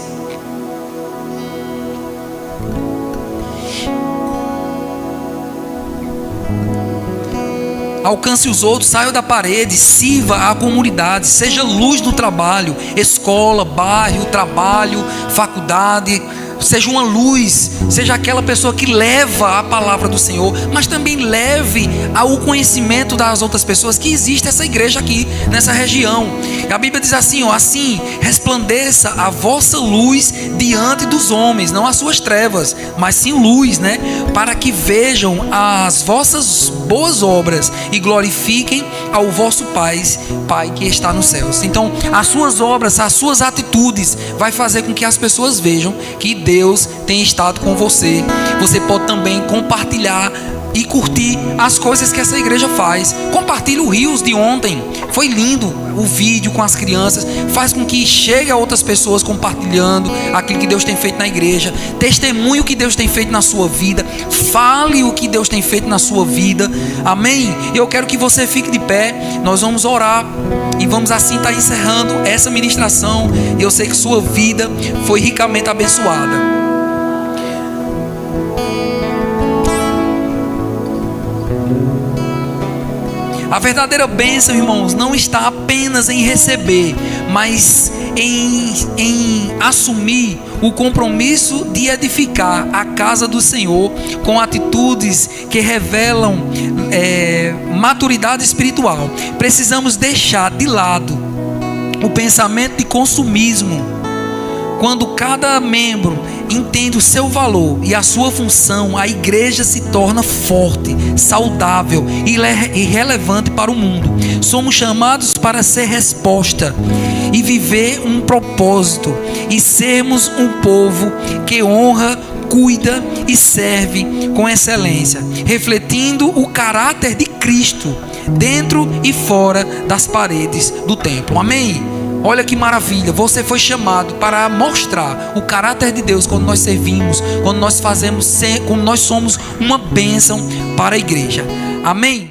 Alcance os outros, saia da parede, sirva a comunidade, seja luz do trabalho, escola, bairro, trabalho, faculdade. Seja uma luz, seja aquela pessoa que leva a palavra do Senhor, mas também leve ao conhecimento das outras pessoas que existe essa igreja aqui, nessa região. A Bíblia diz assim, assim resplandeça a vossa luz diante dos homens, não as suas trevas, mas sim luz, né? Para que vejam as vossas boas obras e glorifiquem ao vosso Pai que está nos céus. Então, as suas obras, as suas atitudes vai fazer com que as pessoas vejam que Deus tem estado com você. Você pode também compartilhar e curtir as coisas que essa igreja faz. Compartilhe o Rios de ontem. Foi lindo o vídeo com as crianças. Faz com que chegue a outras pessoas compartilhando aquilo que Deus tem feito na igreja. Testemunhe o que Deus tem feito na sua vida. Fale o que Deus tem feito na sua vida. Amém? Eu quero que você fique de pé. Nós vamos orar e vamos assim estar encerrando essa ministração. Eu sei que sua vida foi ricamente abençoada. A verdadeira bênção, irmãos, não está apenas em receber, mas em assumir o compromisso de edificar a casa do Senhor com atitudes que revelam maturidade espiritual. Precisamos deixar de lado o pensamento de consumismo. Quando cada membro entende o seu valor e a sua função, a igreja se torna forte, saudável e relevante para o mundo. Somos chamados para ser resposta e viver um propósito e sermos um povo que honra, cuida e serve com excelência, refletindo o caráter de Cristo dentro e fora das paredes do templo. Amém? Olha que maravilha, você foi chamado para mostrar o caráter de Deus quando nós servimos, quando nós fazemos, quando nós somos uma bênção para a igreja. Amém?